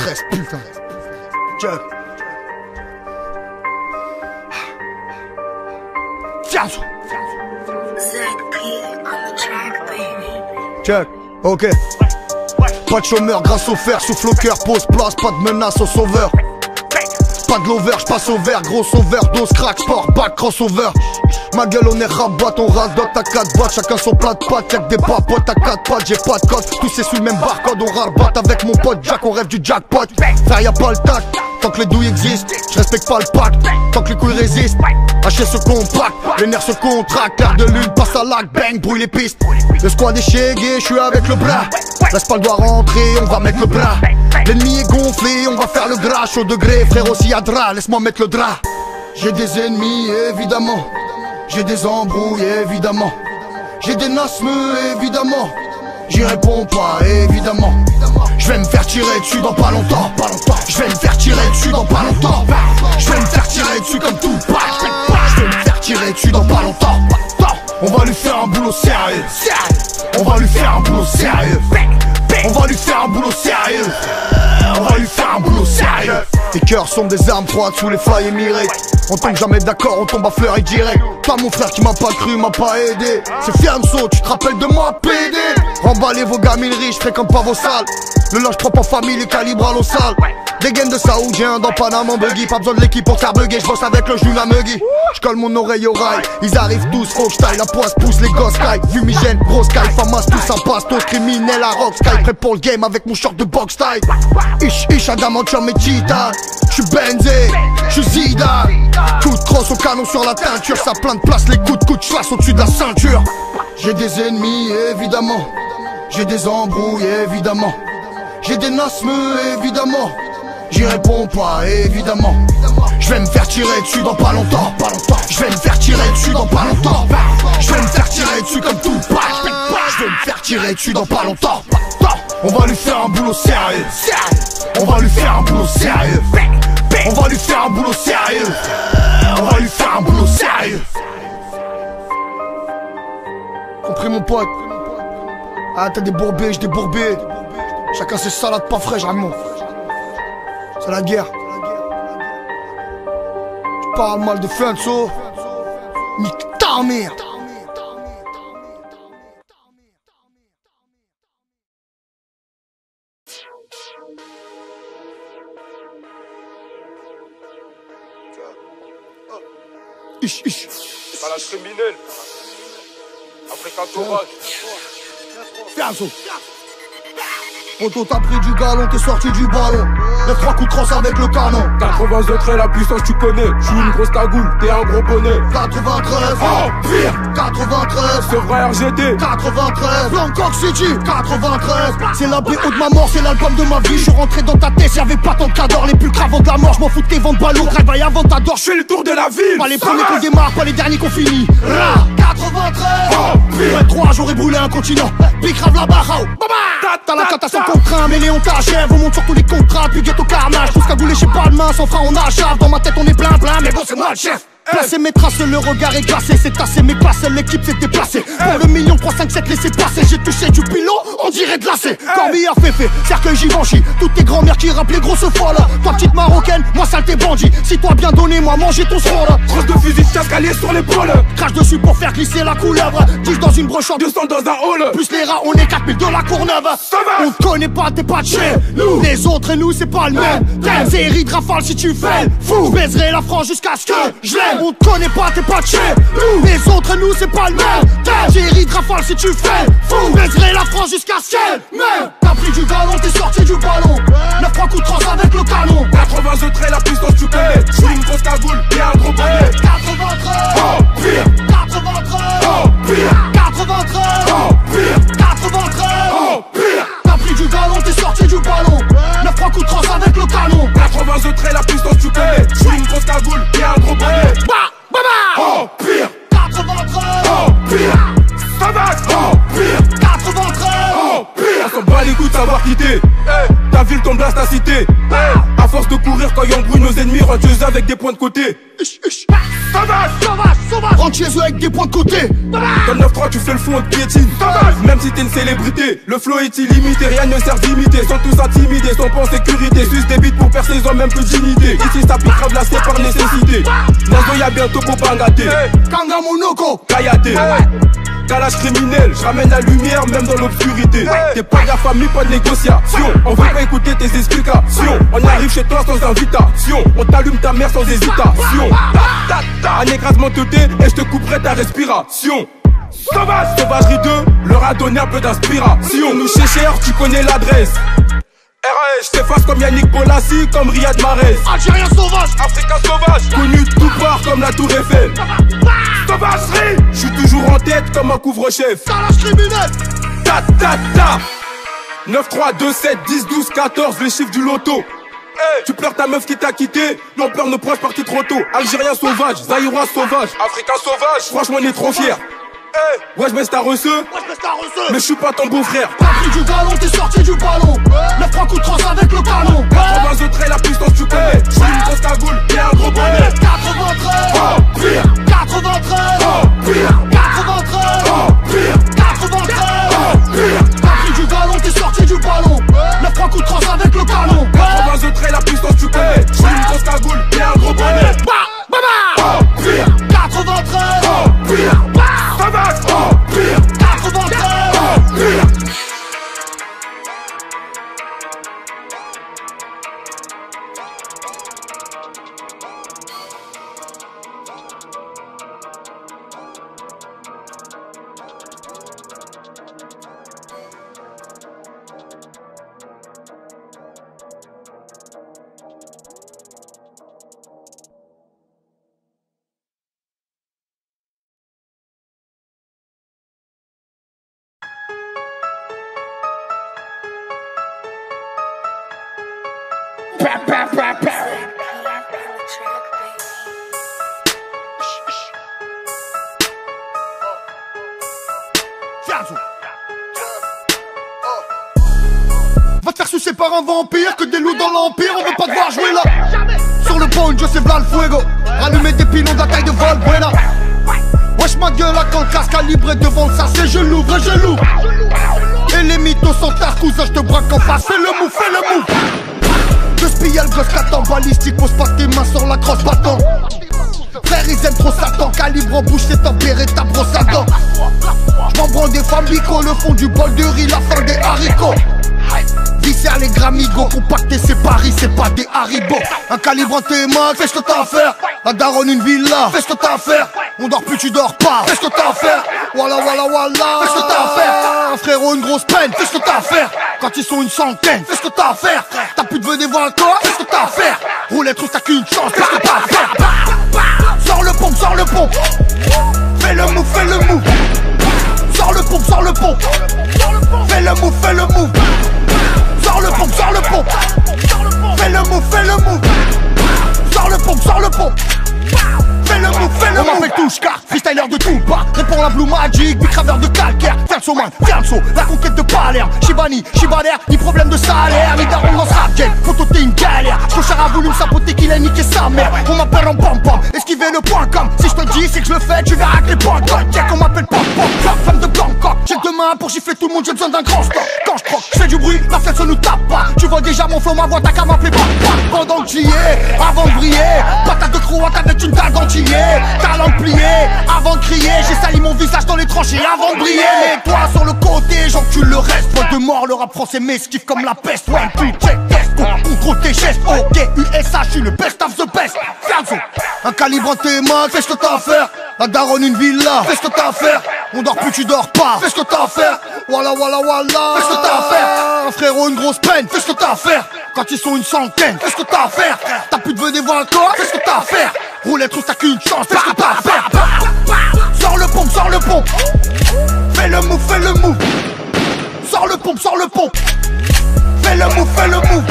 stress, putain. Check. Tiens. Check, ok. Pas de chômeur grâce au fer, souffle au cœur, pose place, pas de menace au sauveur. Pas de l'over, j'passe au vert, gros overdose, crack, sport, back, crossover. Ma gueule on est rabat, on rase dot à 4 boîtes, chacun son plat de pâtes, y'a que des papotes à 4 pattes, j'ai pas de code, tous c'est sous le même barcode, on rabat avec mon pote Jack, on rêve du jackpot. Frère y'a pas le tac, tant que les douilles existent, j'respecte pas le pack, tant que les couilles résistent, hacher se compacte, les nerfs se contractent, clair de lune, passe à lac, bang, brouille les pistes. Le squad est chégué, j'suis avec le bras, laisse pas le doigt rentrer, on va mettre le bras. L'ennemi est gonflé, on va faire le gras, chaud degré, frère aussi y'a drap, laisse-moi mettre le drap. J'ai des ennemis évidemment, j'ai des embrouilles évidemment, j'ai des nasmes évidemment, j'y réponds pas évidemment. Je vais me faire tirer dessus dans pas longtemps, je vais me faire tirer dessus dans pas longtemps, je vais me faire tirer dessus comme tout le pack, je vais me faire tirer dessus dans pas longtemps. On va lui faire un boulot sérieux, on va lui faire un boulot sérieux, on va lui faire un boulot sérieux, on va lui faire un boulot sérieux. Tes cœurs sont des armes froides sous les failles émirées. On tombe jamais d'accord, on tombe à fleur et direct. Pas mon frère qui m'a pas cru, m'a pas aidé. C'est Fianso, tu te rappelles de moi, PD. Remballez vos gamines riches, fréquente pas vos salles. Le linge propre en famille, les calibres à l'eau sale. Des gaines de saoudien dans Panama en buggy. Pas besoin de l'équipe pour faire bugger, j'bosse avec le genou la muggy. J'colle mon oreille au rail, ils arrivent tous, folk style. La poisse pousse, les gosses sky. Fumigène, grosse sky, famas, tous un pastos. Criminel à rock sky, prêt pour le game avec mon short de box style. Ish, adamantium et cheetah. J'suis benzé, j'suis Zidane. Coup de crosse au canon sur la teinture. Ça plein de place, les coups de coude chasse au-dessus de la ceinture. J'ai des ennemis évidemment, j'ai des embrouilles évidemment, j'ai des nasmes évidemment, j'y réponds pas évidemment. Je vais me faire tirer dessus dans pas longtemps, je vais me faire tirer dessus dans pas longtemps, je vais me faire tirer dessus comme tout le pack, je vais me faire tirer dessus dans pas longtemps. On va lui faire un boulot sérieux, on va lui faire un boulot sérieux, on va lui faire un boulot sérieux, on va lui faire un boulot sérieux. Compris mon pote? Ah t'as des bourbés, j'ai des bourbés. Chacun ses salades pas fraîches, Ramon. C'est la guerre. Tu parles mal de Fianso, nique ta mère. Ish. Balade criminelle. Africain sauvage. Fianso. Poto t'as pris du galon, t'es sorti du ballon. 9-3 coups de crosse avec le canon. 80 autres la puissance tu connais. J'suis une grosse cagoule, t'es un gros bonnet. 93, oh pire. 93, c'est vrai RGD. 93, Bangkok City. 93, c'est la BO de ma mort, c'est l'album de ma vie. J'suis rentré dans ta tête, y'avait pas tant de cadors. Les pulcres avant de la mort, j'm'en fous de tes ventes ballons. Réveille avant t'adores, J'fais le tour de la ville. Pas les premiers qu'on démarre, pas les derniers qu'on finit. 93, oh pire. 3 j'aurais brûlé un continent. Puis grave la barre, t'as la catastrophée qu'on craint, mais Léon t'achève. On monte sur tous les contrats, puis au carnage. Tout ce qu'a voulu, j'ai pas le main, sans frein on achève. Dans ma tête on est plein, mais bon c'est moi le chef. Placer mes traces, le regard est glacé. C'est tassé, mais pas seule l'équipe s'est déplacée. Pour le million 3, 5, 7 laissez passer. J'ai touché du pilot, on dirait glacé. Corbillard Féfé, cercueil Givenchy. Toutes tes grand-mères qui rappellent grosses folles. Toi petite marocaine, moi saleté bandit. Si toi bien donné, moi manger ton sol. Crosse de fusil de cascalier sur l'épaule. Crache dessus pour faire glisser la couleuvre. 10 dans une broche, 200 dans un hall. plus les rats, on est 4000 de la Courneuve. On te connaît pas, t'es pas de chez nous. Les autres et nous, c'est pas le même. Série de rafale si tu fais fou. J'baiserai la France jusqu'à ce que je l'aime. On te connaît pas, t'es pas de chez nous. Les autres et nous, c'est pas le même. Série de rafale si tu fais fou. J'baiserai la France jusqu'à ce qu'elle m'aime. T'as pris du galon, t'es sorti du ballon. 9-3 coups de crosse avec le canon. 80 autres la puissance tu connais. J'suis une grosse cagoule, t'es un gros bonnet. 93, oh pire. 93, oh pire. 93, oh pire. 93, oh pire. T'as pris du galon, t'es sorti du ballon. 9-3 coups de crosse avec le canon. 80 autres la puissance tu connais. J'suis une grosse cagoule, t'es un gros bonnet. Oh pire. 93, oh pire. Sauvage, oh pire. 93, oh pire. On s'en bat les coups de savoir quitter. Ta ville ton blast à cité. À force de courir quand y embrouille nos ennemis, rentre chez eux avec des points de côté. Sauvage, sauvage, sauvage. Rentre chez eux avec des points de côté. Comme 9-3 tu fais le fond, on te piétine. Même si t'es une célébrité, le flow est illimité, rien ne sert d'imiter. Sont tous intimidés, sont pas en sécurité. Suce des bites pour percer, ils ont même plus d'unité. Ici ça piquera de la c'est par nécessité. Nazo y'a bientôt pour Bangaté. Kangamonoko Kayate. Calage criminel, je ramène la lumière même dans l'obscurité. T'es pas de la famille, pas de négociation. On veut pas écouter tes explications. On arrive chez toi sans invitation. On t'allume ta mère sans hésitation. Un écrasement teuté et je te couperai ta respiration. Sauvage, sauvagerie 2 leur a donné un peu d'inspiration. Nous chez Cher, tu connais l'adresse. RAS, je t'efface comme Yannick Bolassi, comme Riyad Mahrez. Algérien sauvage, Africain sauvage, connu de tout part comme la Tour Eiffel. Sauvagerie, je suis toujours en tête comme un couvre-chef. calage criminel. Ta ta ta 9, 3, 2, 7, 10, 12, 14, les chiffres du loto. Tu pleures ta meuf qui t'a quitté, non pleure nos proches partis trop tôt. Algérien sauvage, Zaïrois sauvage, Africain sauvage, franchement on est trop fiers. Ouais je baisse ta receux, mais je suis pas ton beau-frère. T'as pris du galon, t'es sorti du ballon. 9-3 coups de crosse avec le canon. 80 traits, la puissance tu connais. J'suis une grosse cagoule et un gros bonnet. 93, Oh pire, 93, oh pire, 93, oh pire, 93. oh pire. T'as pris du galon, t'es sorti du ballon. 9-3 coups de crosse avec le canon. 80 traits, la puissance tu connais. J'suis une grosse cagoule et un gros bonnet. Oh pire, 93, oh pire, sauvage, oh pire, 93. oh pire. Va te faire sucer par un vampire, que des loups dans l'empire, on veut pas te voir jouer là. Sur le point, je sais v'là le fuego. Rallumer des pilons de la taille de Valbuena. Wesh ma gueule là quand le casque calibré devant le sachet, je l'ouvre et je l'ouvre. Et les mythos sont tard, cousin, je te braque en face, fais le move, fais le move. Je spille le gosse qu'attend balistique, pose pas tes mains sur la crosse battant. Frère ils aiment trop Satan, calibre en bouche c'est tempéré ta brosse à dents. J'm'en branle des femmes bico, le fond du bol de riz, la fin des haricots. Viscère les gramigos, compacté c'est Paris, c'est pas des haribots. Un calibre en tes mains, fais ce que t'as à faire. Un daronne une villa, fais ce que t'as à faire. On dort plus, tu dors pas, fais ce que t'as à faire. Voilà, voilà, voilà, fais ce que t'as à faire. Un frérot, une grosse peine, fais ce que t'as à faire. Quand ils sont une centaine, fais ce que t'as à faire. T'as plus de venir voir encore, fais ce que t'as à faire. Roulette russe, t'as qu'une chance, fais ce que t'as à faire. Sors le pompe, sors le pompe. Fais le move, fais le move. Sors le pompe, sors le pompe. Fais le move, fais le move. Sors le pompe, sors le pompe. Fais le move, fais le move. Sors le pompe, sors le pompe. Fais le move, fais le move. On m'appelle Touchka, freestyler de tout bas. Réponds la Blue Magic, bicraveur de calcaire. Viens le saut, man, viens le saut. La conquête de Palerme. Shibani, Shibaner, ni problème de salaire. Ni daron dans ce rap game. Photo t'es une galère. Cochard a voulu me saboter qu'il a niqué sa mère. On m'appelle en pom-pom. Esquiver le point com. Si je te le dis, c'est que je le fais. Tu verras que les points com. Check, on m'appelle pom-pom. Femme de Bangkok. J'ai deux mains pour gifler tout le monde. J'ai besoin d'un grand stock. Quand je croque, je fais du bruit. La fête se nous tape pas. Tu vois déjà mon flow, ma voix, t'as qu'à m'appeler pas. Pendant que j'y ai, avant de briller. Patate de croate avec une dalle d'antillais. Talent plié, avant de crier. J'ai sali mon visage dans les tranchées avant de briller. Mais toi sur le côté, j'encule le reste. Point de mort, le rap français m'esquive comme la peste. One, two, check, test, contrôle tes gestes. Ok, USA, je suis le best of the best. Ferzo, un calibre en tes mains, fais ce que t'as à faire. Un daronne, une villa, fais ce que t'as à faire. On dort plus, tu dors pas, fais ce que t'as à faire. Voilà, voilà, voilà, fais ce que t'as à faire. Un frérot, une grosse peine, fais ce que t'as à faire. Quand ils sont une centaine, fais ce que t'as à faire. T'as plus de venir voir encore, fais ce que t'as à faire. Roulette russe, t'as qu'une chance, fais ce que t'as à faire. Sors le pompe, sors le pompe. Fais le move, fais le move. Sors le pompe, sors le pompe. Fais le move, fais le move.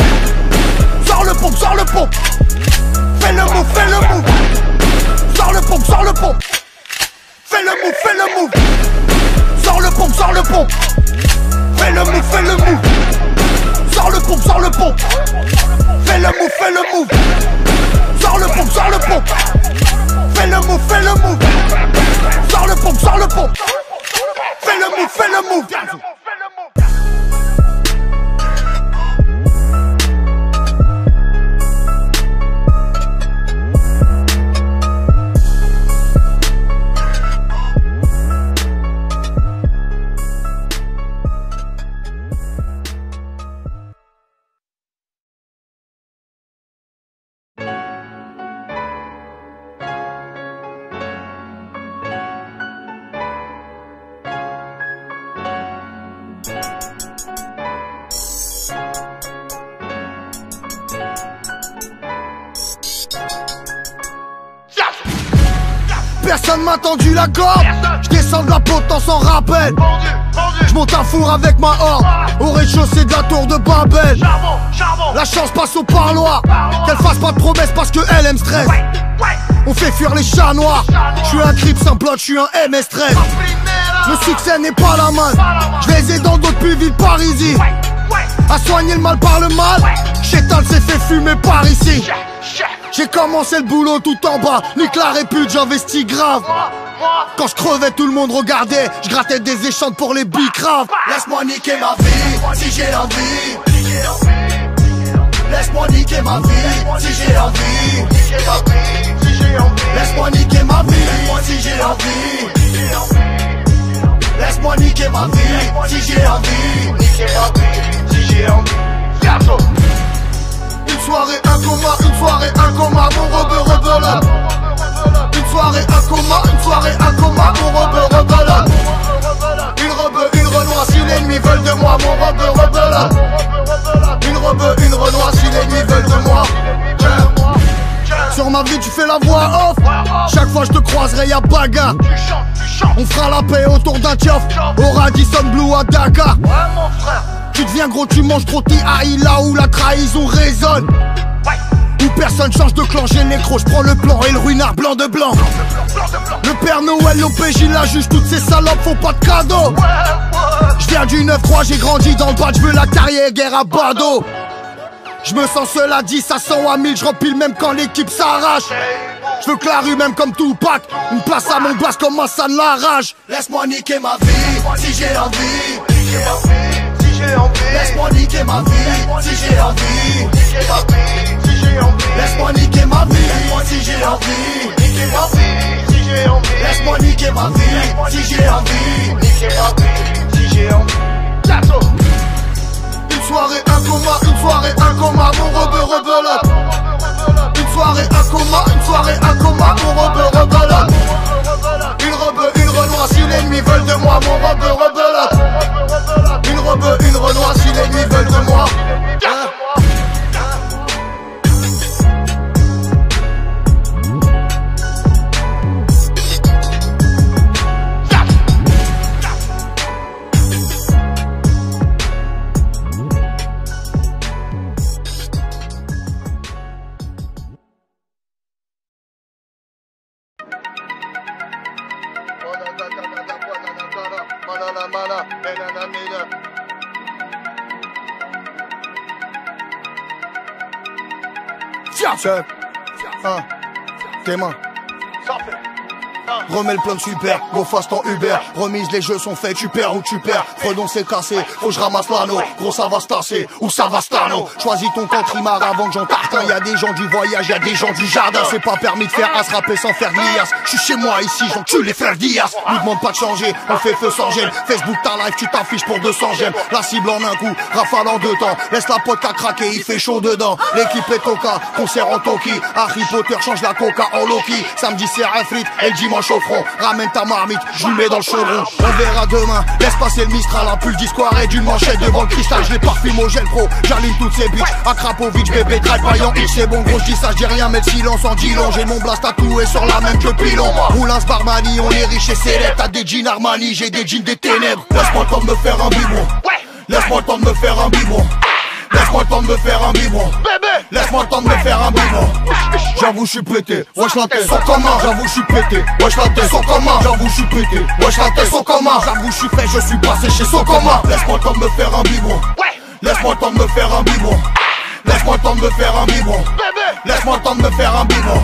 Sors le pompe, sors le pompe. Fais le move, fais le move. Sors le pompe, sors le pompe. Fais le move, fais le move. Sors le pompe, sors le pompe. Fais le move, fais le move. Sors le pompe, sors le pompe. fais le move. Sors le pompe, sors le pompe. Fais le move, fais le move. Sors le pompe, sors le pompe. Fais le move, fais le move. Personne m'a tendu la corde. J'descends de la potence sans rappel. J'monte un four avec ma horde. Au rez-de-chaussée de la tour de Babel. La chance passe au parloir. Qu'elle fasse pas de promesses parce que elle aime stress. On fait fuir les chats noirs. J'suis un crip sans plot, j'suis un MS-13. Le succès n'est pas la main. J'vais aider dans d'autres plus villes Parisis. À soigner le mal par le mal. Chétal s'est fait fumer par ici. J'ai commencé le boulot tout en bas. Nique la répute, j'investis grave. Quand je crevais, tout le monde regardait. Je grattais des échanges pour les bicraves. Laisse-moi niquer ma vie, si j'ai envie. Laisse-moi niquer ma vie, si j'ai envie. Laisse-moi niquer ma vie, si j'ai envie. Laisse-moi niquer ma vie, si j'ai envie. Une soirée, un coma, mon rebelote. Une soirée, un coma, mon rebelote. Une renoir si l'ennemi veulent de moi, mon rebelote. Une renoir si l'ennemi veulent de moi. Sur ma vie tu fais la voix off. Chaque fois je te croiserai y'a bagarre. On fera la paix autour d'un tiof. Au Radisson Blue à Dakar. Tu deviens gros, tu manges trop TAI là où la trahison résonne. Où personne change de clan, j'ai le nécro, j'prends le plan et le ruinard blanc de blanc. Le Père Noël, l'OPJ, la juge, toutes ces salopes font pas de cadeaux. J'viens du 9-3, j'ai grandi dans le bas, j'veux la carrière, guerre à Bado. J'me sens seul à 10, à 100, à 1000, j'rempile même quand l'équipe s'arrache. J'veux que la rue même comme Tupac, une place à mon blast comme ça ne la rage. Laisse-moi niquer ma vie, si j'ai envie. Laisse-moi niquer ma vie, si j'ai envie. Laisse-moi niquer ma vie, si j'ai envie. Laisse-moi niquer ma vie, si j'ai envie. Une soirée, un coma, mon rebelote. Une soirée, un coma, mon rebelote. Une renoir si l'ennemi veulent de moi, mon rebelote. Une renoir si l'ennemi veulent de moi. Tiens, tes mains. Remets le plan de super, go fast en Uber. Remise, les jeux sont faits, tu perds ou tu perds. Fredon c'est cassé, faut que je ramasse l'anneau. Gros ça va se tasser, ou ça va se tarno. Choisis ton camp trimar avant que j'en tartin. Y'a des gens du voyage, y'a des gens du jardin. C'est pas permis de faire as rapper sans faire de lias. J'suis chez moi ici, j'encule les frères Diaz. Nous demande pas de changer, on fait feu sans gêne. Facebook ta live, tu t'affiches pour 200 j'aime. La cible en un coup, rafale en 2 temps. Laisse la pote à craquer, il fait chaud dedans. L'équipe est Toka, concert en Toki. Harry Potter change la coca en Loki. Samedi c'est un frite et le dimanche au front. Ramène ta marmite, je lui mets dans le chaudron. On verra demain, laisse passer le Mistral. Un pull discoire et d'une manchette devant le cristal. Je les parfume au gel pro, j'aligne toutes ces bitches. Akrapovic, bébé, drive, paillant, X. C'est bon gros, je dis ça, je dis rien, mais le silence en dit long. J'ai mon blast tatoué sur la même que pilon. Roulins Barmani, on est riche et célèbre. T'as des jeans Armani, j'ai des jeans des ténèbres. Laisse-moi le temps de me faire un biberon. Laisse-moi le temps de me faire un biberon. Laisse-moi le temps de me faire un biberon. Laisse-moi le temps de me faire un biberon. J'avoue j'suis pété, wesh la tête, son commun. J'avoue j'suis pété, wesh la tête, son commun. J'avoue j'suis pété, wesh la tête, son commun. J'avoue j'suis fait, je suis passé chez son commun. Laisse-moi le temps de me faire un biberon. Laisse-moi le temps de me faire un biberon. Laisse-moi le temps de me faire un biberon. Laisse-moi le temps de me faire un biberon.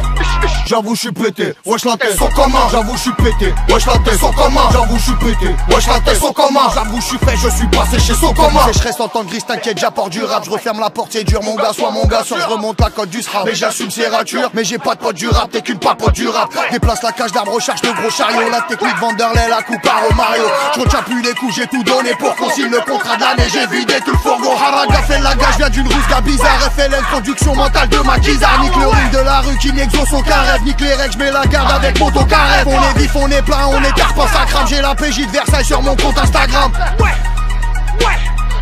J'avoue je suis pété, wesh la tête sont comment. J'avoue je suis pété, wesh la tête sont comment. J'avoue je suis pété, wesh la tête sont comment. J'avoue je suis fait, je suis passé chez son comment. Sécheresse en temps de grise, t'inquiète j'apporte du rap. Je referme la porte, c'est dur mon gars, soit mon gars. Soit je remonte la côte du SRAM. Mais j'assume ses ratures, mais j'ai pas de pote du rap. T'es qu'une papote du rap. Déplace la cage d'arbre, recharge de gros chariots. La technique Vanderlei, la coupe à Romario. Je retiens plus les coups, j'ai tout donné pour qu'on signe le contrat de l'année. J'ai vidé tout le fourgon. Haraga fait la gage, vient d'une rousga bizarre. FLN, production mentale de maquisard. Nique le ring de la rue qui n'exauce aucun rêve. Nique les règles, j'mets la garde avec moto carré. On est vif, on est plein, on est carpe, ça crame. J'ai la PJ de Versailles sur mon compte Instagram. Ouais,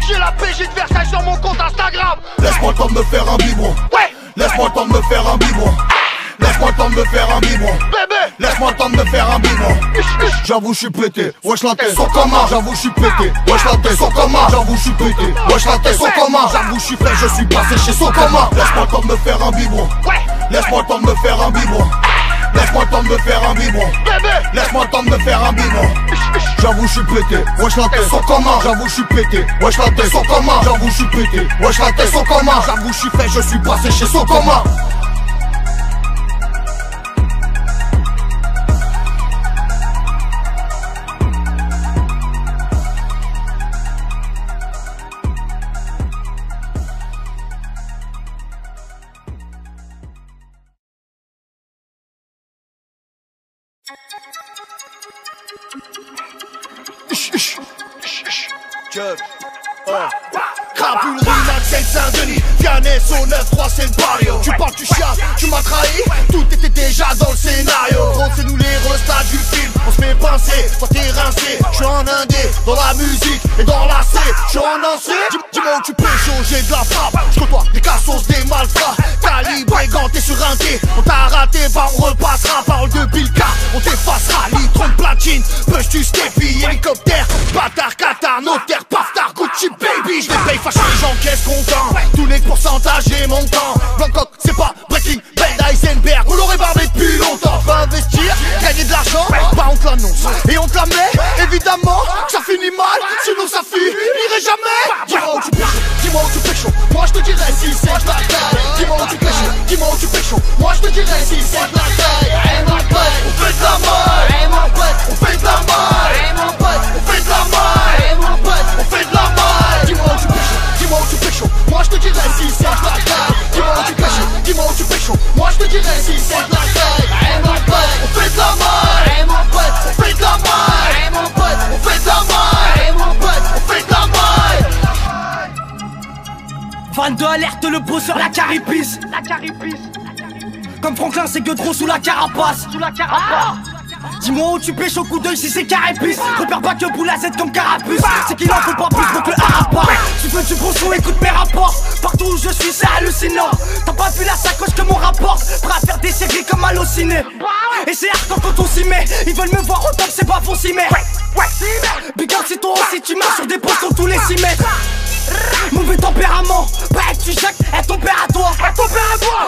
j'ai la PJ de Versailles sur mon compte Instagram. Laisse-moi le temps de me faire un biberon. Laisse-moi le temps de me faire un biberon. Laisse-moi le temps de me faire un biberon. Laisse-moi le temps de me faire un biberon. J'avoue je suis pété, wesh la tête sont comment. J'avoue je suis pété, wesh la tête sont comment. J'avoue je suis pété, wesh la tête sont comment. J'avoue je suis fait, je suis passé chez son comment. Laisse-moi le temps de me faire un biberon. Laisse-moi le temps de me faire un biberon. Laisse-moi le temps de me faire un biberon. Laisse-moi le temps de me faire un biberon. J'avoue je suis pété, wesh la tête sont comment. J'avoue je suis pété, wesh la tête sont comment. J'avoue je suis pété, wesh la tête sont comment. J'avoue je suis fait, je suis passé chez son comment. Crapulerie, Axel Saint-Denis, Vianney, au 9-3, c'est le barrio. Tu parles, tu chiales, tu m'as trahi, tout était déjà dans le scénario. Gros, c'est nous les restats du film, on se fait pincer, toi t'es rincé. Je suis en indé, dans la musique et dans la C. Je suis en lancé, dis-moi où tu pécho, j'ai de la frappe. Je côtoie des cassos, des malfrats. Calibré, ganté sur un thé. On t'a raté, bah on repassera. Parole de Bilka, on t'effacera. Litron de platine, push tu stépi, hélicoptère. Bâtard, Qatar, notaire, paftar, Gucci baby. Je les paye fâché, j'encaisse content. Tous les pourcentages et montants. Bangkok, c'est pas Breaking Bad, Heisenberg. On l'aurait barbé depuis longtemps. Va investir, gagner de l'argent, bah on te l'annonce. Et on te la met, évidemment, que ça finit mal. Sinon ça finirait jamais. Dis-moi où tu pécho, dis-moi où tu pécho. Moi je te dirai si c'est de la taille. Dis-moi où tu pécho, dis-moi où tu pécho. Moi je te dirai si c'est de la taille. Hey mon pote, on fait de la maille. Hey mon pote, on fait de la maille. Hey mon pote, on fait de la maille. Hey mon pote, on fait de la maille. Dis-moi où tu pécho, dis-moi où tu pécho. Moi je te dirai si c'est de la taille. Dis-moi où tu pécho, dis-moi où tu pécho. Moi je te dirai si c'est de la taille. Hey mon pote, on fait de la maille. Hey mon pote, on fait de la maille. Hey mon pote, on fait de la maille. Hey mon pote, on fait de la maille. 22 alerte, le beau sur la caripice. Comme Franklin, c'est Gueudreau sous la carapace. Dis-moi où tu pêches au coup d'œil si c'est carapace. Repère pas que boule à Z comme carapuce. C'est qu'il en faut pas plus pour que le harappa. Tu veux du gros son, écoute mes rapports. Partout où je suis c'est hallucinant. T'as pas vu la sacoche que mon rapport. Prêt à faire des séries comme Allociné. Et c'est hardcore quand on s'y met. Ils veulent me voir autant que c'est pas fond s'y met. Big up si toi aussi tu marches sur des postes sur tous les 6 mètres. Mauvais tempérament, pas être tu jacques, elle ton père à toi.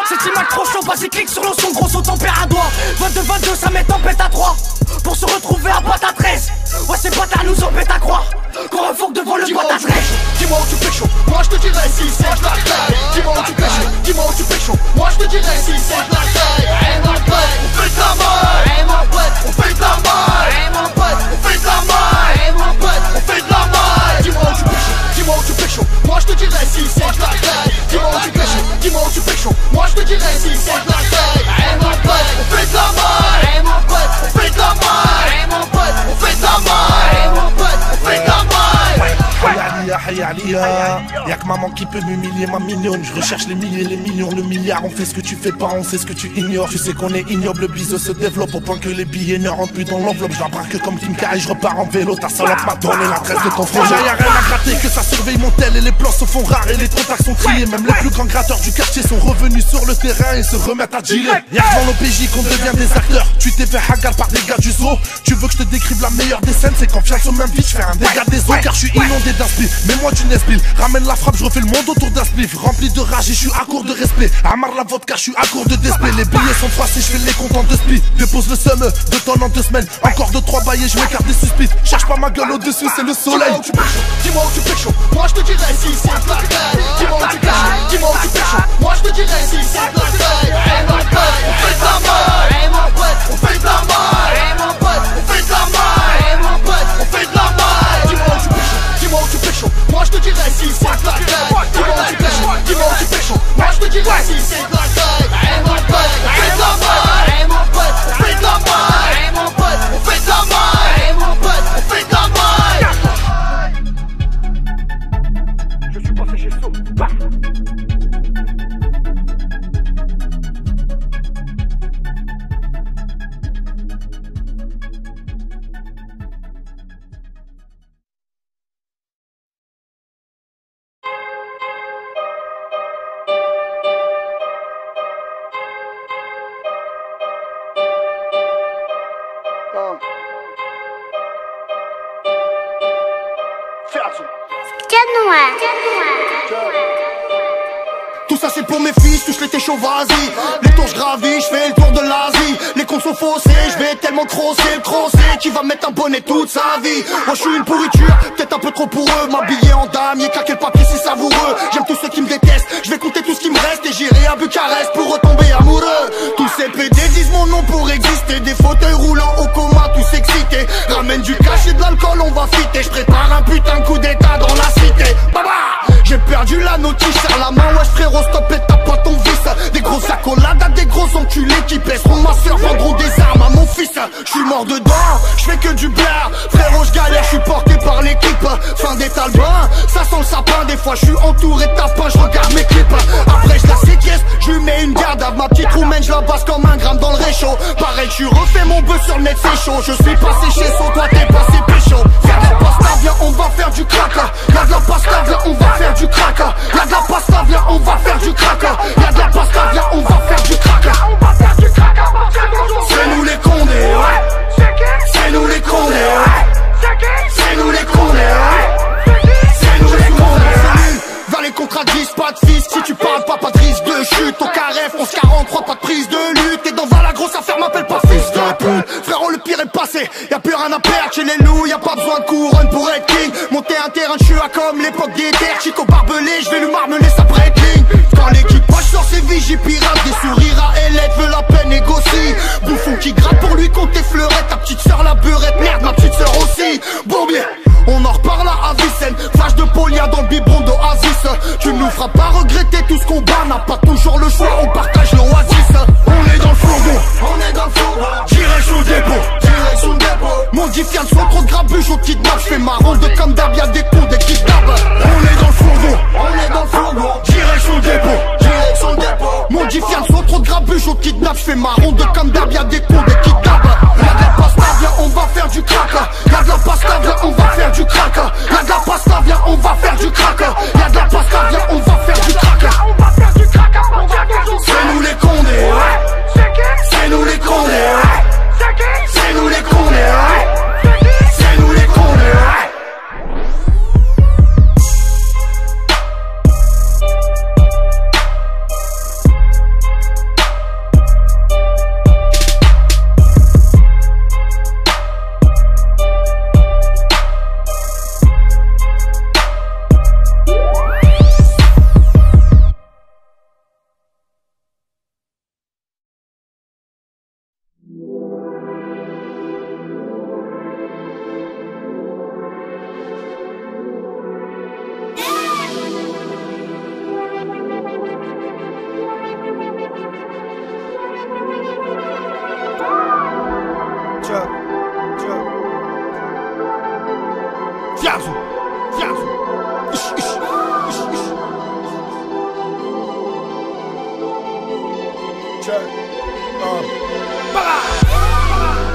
C'est image trop chaud, vas-y clique sur le son, gros son ton père à doigt. 22-22 ça met tempête à 3. Pour se retrouver à boîte à 13. Ouais c'est pas ta nous en pète à croix. Qu'on refourque devant le boîte à 13. Dis-moi où tu pécho, moi je te dirai si c'est de la taille. Dis-moi où tu pécho, dis-moi où tu pécho. Moi je te dirai si c'est de la taille. Hey mon pote, on fait de la maille. Hey mon pote, on fait de la maille. Hey mon pote, on fait de la maille. Hey mon pote, on fait de la maille. Dis-moi où tu pécho, dis-moi où tu pécho. Moi je te dirai si c'est de la taille. Dis-moi où tu pécho, dis-moi où tu pécho. Moi je te dirai si c'est de la taille. Hey mon pote, on fait de la maille. Hey mon pote, on fait de la maille. Hey mon pote, on fait de la maille. Hey mon pote, on fait de la maille. Y'a que maman qui peut m'humilier, ma mignonne. Je recherche les milliers, les millions, le milliard. On fait ce que tu fais pas, on sait ce que tu ignores. Tu sais qu'on est ignoble, le bise se développe au point que les billets ne rentrent plus dans l'enveloppe. Je la braque comme Kim K et je repars en vélo. Ta salope m'a donné l'adresse de ton frère. Y'a rien à gratter, que ça surveille mon tel. Et les plans se font rares et les contacts sont triés. Même les plus grands gratteurs du quartier sont revenus sur le terrain et se remettent à dealer. Y'a que dans l'OPJ qu'on devient des acteurs. Tu t'es fait hagar par des gars du zoo. Tu veux que je te décrive la meilleure des scènes? C'est quand viens sur même beat, je fais un dégât des eaux. Car je suis inondé d'inspi. fais-moi du Nesbill. Ramène la frappe, je refais le monde autour d'un spliff. Rempli de rage et je suis à court de respect. Amar la vodka, je suis à court de despé. Les billets sont froissés, je fais les comptes en 2 splits. Dépose le seum, 2 tonnes en 2 semaines. Encore 2-3 baillets, je m'écarte des suspics. Cherche pas ma gueule au-dessus, c'est le soleil. Dis-moi où tu fais chaud, moi je te dirai si c'est de la taille. Dis-moi où tu fais chaud, dis-moi où tu fais chaud, moi je te dirai si c'est de la taille. Hey mon pote, on fait de la maille. Hey mon pote, on fait de la maille. Hey mon pote, on fait de la maille. Hey mon pote, on fait de la maille. Dis-moi où tu fais chaud, dis-moi où tu fais chaud, moi je te dirai si c'est de la taille. Dis-moi où tu fais chaud, dis-moi où tu fais chaud, moi je te dirai si c'est de la taille. Hey mon pote, on fait de la maille. Hey mon pote, on fait de la maille. Hey mon pote, on fait de la maille. Hey mon pote, on fait de la maille. Je suis passé chez So. Tout ça c'est pour mes fils, touche les téchos, vas-y. Les tours j'gravis, j'fais le tour de l'Asie. Les comptes sont faussés, j'vais tellement crosser le crossé qui va mettre un bonnet toute sa vie. Moi j'suis une pourriture, peut-être un peu trop pour eux. M'habiller en damier, claquer le papier c'est savoureux. J'aime tous ceux qui me détestent, j'vais compter tout ce qui me reste. Et j'irai à Bucarest pour retomber amoureux. Tous ces PD disent mon nom pour exister. Des fauteuils roulants au coma, tous excités. Ramène du cash et de l'alcool, on va fitter. J'prépare un putain de coup d'état dans la cité. Baba, j'ai perdu la notice, serre la main, wesh frérot, stop et tape pas ton vice. Des grosses accolades à des gros enculés qui baisseront ma soeur, vendront des armes à mon fils. J'suis mort dedans, j'fais que du blard. Frérot, j'galère, j'suis porté par l'équipe. Fin des talbins, ça sent le sapin. Des fois j'suis entouré de tapins, j'regarde mes clips. Après j'la séquestre, j'lui mets une garde à ma petite roumaine, j'la basse comme un gramme dans le réchaud. Pareil, j'suis refait mon bœuf sur le net, c'est chaud. Je suis passé chez So, toi t'es passé pécho. Y'a de la pasta, viens, on va faire du crack. Y'a de la pasta, viens, on va faire du crack. Y'a de la pasta, viens, on va faire du crack. Y'a de la pasta, viens, on va faire du crack. On va faire du crack à partir d'aujourd'hui. C'est nous les condés, ouais. C'est nous les condés, ouais. C'est nous les condés, ouais. C'est nous les condés. Vers les contrats de 10, pas de fils. Si tu parles pas de risque de chute. Au carré, France 43, pas de prise de lutte. Et dans la grosse affaire, m'appelle pas fils de pute. Frérot, le pire est passé. Y'a plus rien à perdre chez les loups. Y'a pas besoin de couronne pour être king. Monter un terrain de chua comme l'époque des terres. Chico barbelé, j'vais lui marmeler sa breakling. Quand l'équipage sort ses vies, pirate. Des sourires à Elette, veut la peine négocie. Bouffon qui gratte pour lui compter fleurettes. Ta petite sœur la beurette, merde, ma petite sœur aussi. Bourbier, on en reparle à Avicenne. Flash de Polia dans le biberon d'Oasis. Tu nous feras pas regretter tout ce qu'on bat. N'a pas toujours le choix, on partage l'oasis. On est dans le fourgon, on est dans le fourgon. Direction le dépôt, direction le dépôt. Mon diffiant sont trop de grabuge au kidnap. J'fais ma ronde comme d'hab, y'a des cons, des kidnaps. On est dans le fourgon, on est dans le fourgon. Direction le dépôt, direction le dépôt. Mon diffiant sont trop de grabuge au kidnap. J'fais ma ronde comme d'hab, y'a des cons, des kidnaps. Y'a de la pasta, viens, on va faire du crack. Y'a de la pasta, viens, on va faire du crack. Y'a de la pasta, viens, on va faire du crack. Y'a de la pasta, viens, on va faire du crack. On va faire du crack, on va faire du crack. C'est nous les condés, ouais. C'est nous les condés, ouais. C'est nous les condés, ouais. C'est nous les condés, ouais.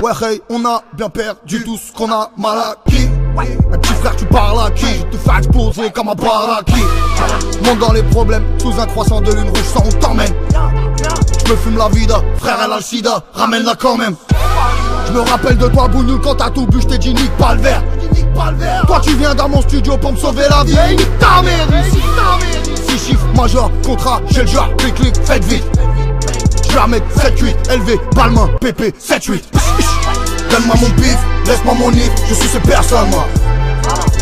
Ouais, hey, on a bien perdu tout ce qu'on a mal acquis. Un petit frère, tu parles à qui? Je te fais exploser comme un baraki. Monte dans les problèmes, sous un croissant de lune rouge, sans on t'emmène. Je me fume la vida, frère, elle a le sida, ramène-la quand même. Je me rappelle de toi, Bougnoul, quand t'as tout bu, je t'ai dit nique pas le verre. Toi tu viens dans mon studio pour me sauver la vie. Nique ta mère ici. 6 chiffres, major, contrat, j'ai le genre, clic, faites vite. Je vais remettre 7-8, élevé, balmain, pépé, 7-8. Donne-moi mon bif, laisse-moi mon if, je suis ces personnes moi.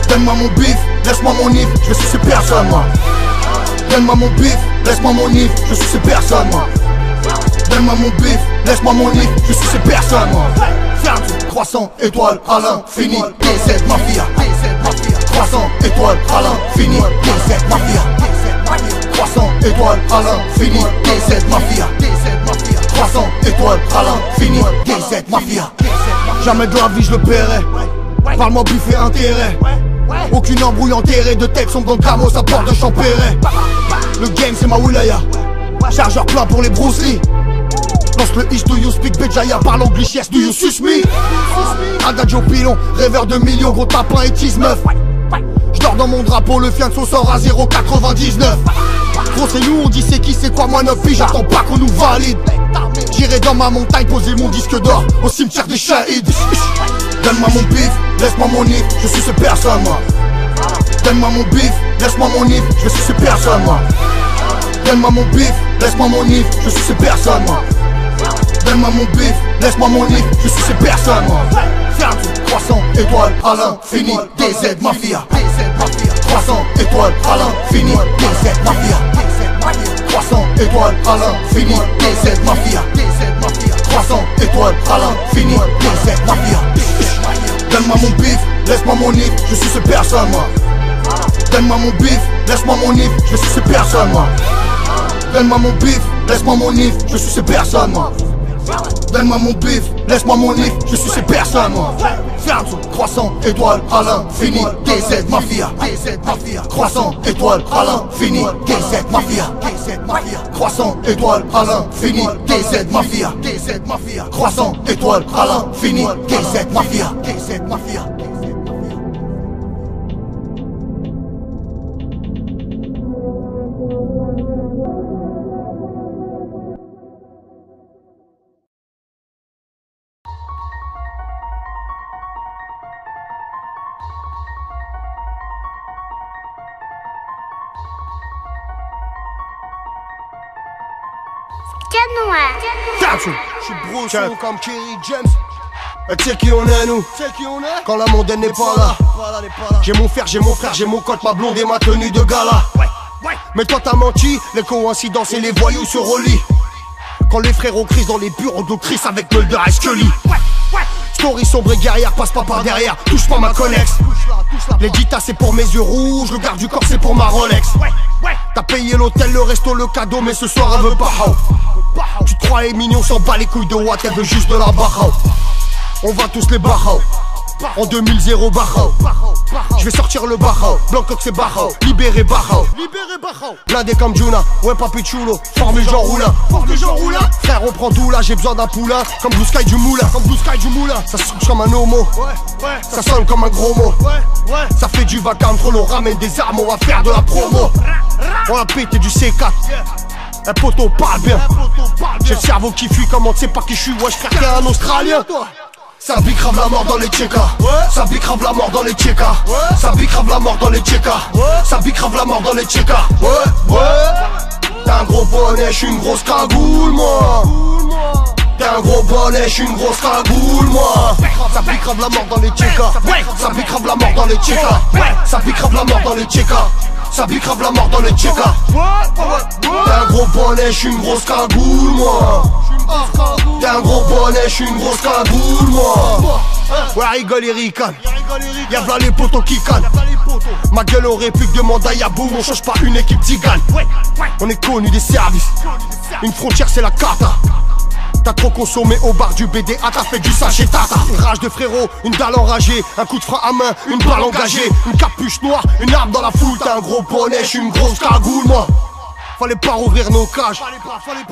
Donne-moi mon bif, laisse-moi mon if, je suis ces personnes moi. Donne-moi mon bif, laisse-moi mon if, je suis ces personnes moi. Donne-moi mon bif, laisse-moi mon if, je suis ces personnes moi. Croissant, étoile, à l'infini, DZ Mafia. Croissant, étoile, à l'infini, DZ Mafia. Croissant, étoile, à l'infini, DZ Mafia. Croissant, étoile, à l'infini, DZ Mafia. Jamais de la vie je le paierai. Parle-moi bif et intérêt. Aucune embrouille enterrée, de tête sont dans le camos à porte de Champéret. Le game c'est ma wilaya. Chargeur plein pour les Bruce Lee. Lance le East, do you speak Béjaïa? Parle anglais, yes, do you sus me? Adagio pilon, rêveur de millions, gros tapin et tease meuf. J'dors dans mon drapeau, le fiançon sort à 0,99. Gros c'est nous, on dit c'est qui, c'est quoi, moi 9 filles, j'attends pas qu'on nous valide. J'irai dans ma montagne, poser mon disque d'or au cimetière des shahids. Donne-moi mon bif, laisse-moi mon if, je suis ces personnes moi. Donne-moi mon bif, laisse-moi mon if, je suis ces personnes moi. Donne-moi mon bif, laisse-moi mon if, je suis ces personnes moi. Donne-moi mon bif, laisse-moi mon if, je suis ces personnes moi. Croissant, étoile, à l'infini, DZ Mafia. Croissant, étoile, à l'infini, DZ Mafia. Croissant, étoile, à l'infini, DZ Mafia. Croissant, étoile, à l'infini, DZ Mafia. Donne-moi mon bif, laisse-moi mon if, je suis ces personnes moi. Donne-moi mon bif, laisse-moi mon if, je suis ces personnes moi. Donne-moi mon bif, laisse-moi mon if, je suis ces personnes moi. Donne-moi mon bif, laisse-moi mon if, je suis ces personnes moi. Croissant, étoile, à l'infini, DZ Mafia. Croissant, étoile, à l'infini, DZ Mafia. Croissant, étoile, à l'infini, DZ Mafia. Croissant, étoile, à l'infini, DZ Mafia. Je suis brosson comme Kerry James. Tu sais qui on est nous, quand la mondaine n'est pas là. J'ai mon fer, j'ai mon frère, j'ai mon cote, ma blonde et ma tenue de gala. Mais toi t'as menti, les coïncidences et les voyous se relient. Quand les frérots crient dans les bureaux de Chris avec Mulder et Scully. Story sombre et guerrière, passe pas par derrière, touche pas ma connexe. Les guitas c'est pour mes yeux rouges, le garde du corps c'est pour ma Rolex. T'as payé l'hôtel, le resto, le cadeau, mais ce soir elle veut pas. Tu te crois mignon, s'en bat les couilles de Watt, elle veut juste de la barra. On va tous les barra. En 2000 barra. Je vais sortir le barra. Blancoc c'est barra. Libéré barra. Blindé comme Juna, ouais papi chulo. Formule genre roulin. Frère on prend tout là, j'ai besoin d'un poulain. Comme Blue Sky du moulin. Ça se couche comme un homo. Ça sonne comme un gros mot. Ça fait du vacarme, trop l'on ramène des armes, on va faire de la promo. On a pété du C4. Un poteau parle bien. J'ai le cerveau qui fuit, comment tu sais pas qui je suis. Ouais, j'espère qu'il y a un Australien. Ça bicrave la mort dans les tchékas. Ça bicrave la mort dans les tchékas. Ça bicrave la mort dans les tchékas. Ça bicrave la mort dans les tchékas. Ouais. T'as un gros bonnet, j'suis une grosse cagoule moi. T'as un gros bonnet, j'suis une grosse cagoule moi. Ça bicrave la mort dans les tchékas. Ça bicrave la mort dans les tchékas. Ça bicrave la mort dans les tchékas. Ça bicrave la mort dans les tchékas. T'as un gros bonnet, j'suis une grosse cagoule moi. T'as un gros bonnet, j'suis une grosse cagoule moi. Ouais rigole et ricane. Y'a v'là les potos qui cannent. Ma gueule en réplique demande à Yaboum. On change pas une équipe tigane. On est connu des services. Une frontière c'est la cata. T'as trop consommé au bar du BDA, t'as fait du sachet tata. Une rage de frérot, une dalle enragée, un coup de frein à main, une balle engagée, une capuche noire, une arme dans la foule. T'as un gros bonnet, j'suis une grosse cagoule moi. Fallait pas rouvrir nos cages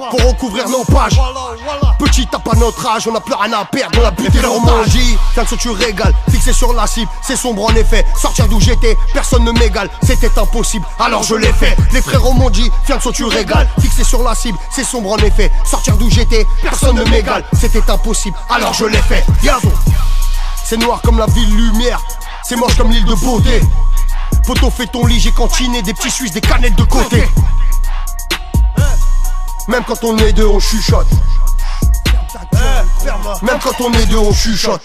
pour recouvrir nos pages. Petit t'as pas notre âge, on a plus rien à perdre, on a buté leur magie. Tiens que tu régales, fixé sur la cible, c'est sombre en effet. Sortir d'où j'étais, personne ne m'égale, c'était impossible, alors je l'ai fait. Les frérots m'ont dit, viens que tu régales, fixé sur la cible, c'est sombre en effet. Sortir d'où j'étais, personne ne m'égale, c'était impossible, alors je l'ai fait. Yazo. C'est noir comme la ville lumière. c'est moche comme l'île de beauté. Photo fait ton lit, j'ai cantiné des petits Suisses, des canettes de côté. Même quand on est deux, on chuchote. Même quand on est deux, on chuchote.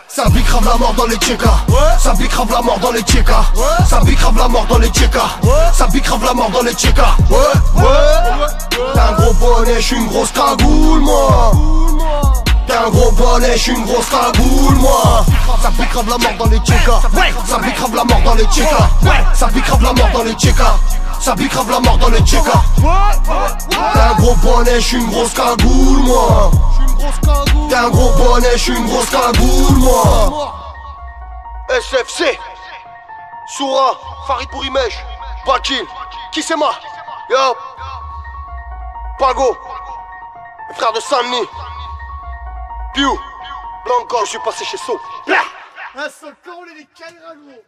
Ça bicrave la mort dans les tchékas. Ça bicrave la mort dans les tchékas. Ça bicrave la mort dans les tchékas. Ça bicrave la mort dans les tchékas. T'as un gros bonnet, j'suis une grosse cagoule, moi. T'es un gros bonnet, j'suis une grosse cagoule, moi. Ça bicrave la mort dans les tchékas. Ça bicrave la mort dans les tchékas. Ça bicrave la mort dans les tchékas. Ça bicrave la mort dans les tchékas. T'es un gros bonnet, j'suis une grosse cagoule, moi. T'es un gros bonnet, j'suis une grosse cagoule, moi. SFC Soura, Farid Bourimesh, Bakil, qui c'est moi? Yo Pago, le frère de Saint-Denis. Piu, Blanco, je suis passé chez So. Un seul corps, on est des Kairagos.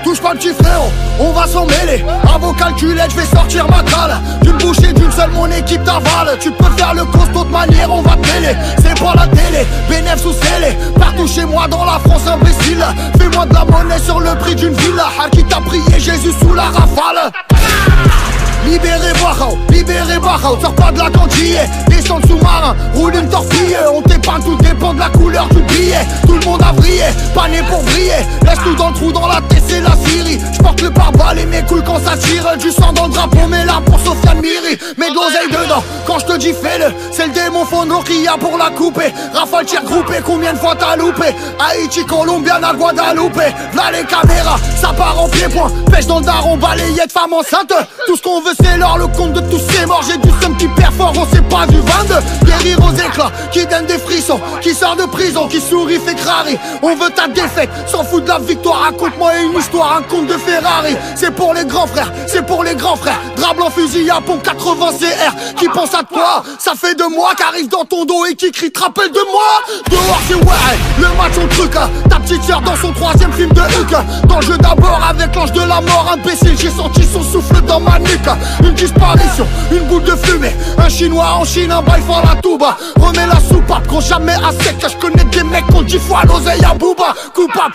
Touche pas le petit frérot, on va s'en mêler. À vos calculettes, je vais sortir ma dalle. D'une bouche et d'une seule, mon équipe t'avale. Tu peux faire le costaud de manière, on va te mêler. C'est pas la télé, bénéf sous scellé. Partout chez moi dans la France, imbécile. Fais-moi de la monnaie sur le prix d'une villa. Qui t'a prié Jésus sous la rafale. Libérez Wachau, sors pas de la cantille. Descends de sous-marin, roule une torpille. On t'épargne, tout dépend de la couleur du billet. Tout le monde a vrillé, pas né pour briller. Laisse tout dans le trou, dans la tête, c'est la Syrie. J'porte le pare-balles et mes couilles quand ça tire. Du sang dans le drapeau, mais là pour Sofiane Miri. Mets de l'oseille dedans, quand je te dis fais-le. C'est le démon Fondo qui a pour la couper. Rafale tir groupé, combien de fois t'as loupé? Haïti, Colombiana, Guadalupe. V'là les caméras, ça part en pied-point. Pêche dans le daron, balayette, femme enceinte. Tout ce qu'on veut c'est l'or, le compte de tous ces morts. J'ai du seum qui perd fort, on sait pas du 22. Guérir aux éclats, qui donne des frissons. Qui sort de prison, qui sourit, fait crari. On veut ta défaite, s'en fout de la victoire. Raconte-moi une histoire, un conte de Ferrari. C'est pour les grands frères, c'est pour les grands frères. Drap blanc, fusil à pompe 80 CR. Qui pense à toi, ça fait 2 mois. Qu'arrive dans ton dos et qui crie, te rappelle de moi. Dehors c'est ouais, le match on truc. Ta petite sœur dans son 3e film de Huck. Dans le jeu d'abord avec l'ange de la mort. Imbécile, j'ai senti son souffle dans ma nuque. Une disparition, une boule de fumée. Un chinois en Chine, un bail fort la touba. Remets la soupape, quand jamais à sec. Je connais des mecs qu'on 10 fois l'oseille à Booba. Coupable,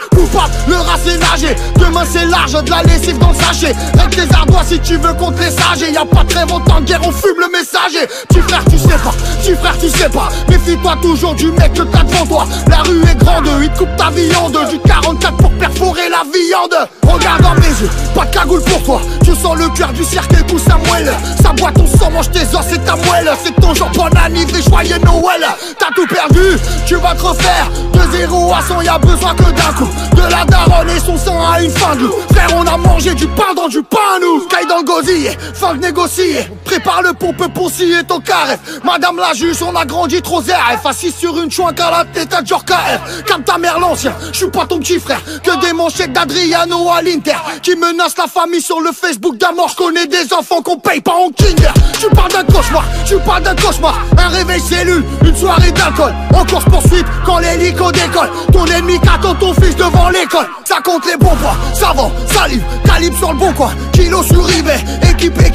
le rat c'est nager. Demain c'est large, de la lessive dans le sachet. Règle tes ardois si tu veux contre les sages. Et y'a pas de trêve en temps de guerre, on fume le messager. Petit frère tu sais pas, petit frère tu sais pas. Méfie-toi toujours du mec que t'as devant toi. La rue est grande, il te coupe ta viande. Du 44 pour perforer la viande. Regarde dans mes yeux, pas de cagoule pour toi. Tu sens le cœur du cercle, pousse à moelle. Ça boit ton sang, mange tes os, c'est ta moelle. C'est ton genre bon anniversaire, joyeux Noël. T'as tout perdu, tu vas te refaire. De 0 à 100, y'a besoin que d'un coup. De la daronne et son sang à une fin de loup. Frère, on a mangé du pain dans du pain, nous. Sky dans le gosier, fin de négocier. Prépare le pompe ponciller ton carré. Madame la juge, on a grandi trop ZRF. Assis sur une chouinque à la tête à Djorka F. Comme ta mère l'ancien, je suis pas ton petit frère. Que des manchettes d'Adriano à l'Inter. Qui menacent la famille sur le Facebook d'amour. Je connais des enfants qu'on paye pas en Kinder. Tu parles d'un cauchemar, tu parles d'un cauchemar. Un réveil cellule, une soirée d'alcool. En course poursuite quand l'hélico décolle. Ton ennemi qu'attend ton fils devant l'école. Ça compte les bons points, savon, salive, calibre sur le bon coin. Kilo sur eBay, équipé,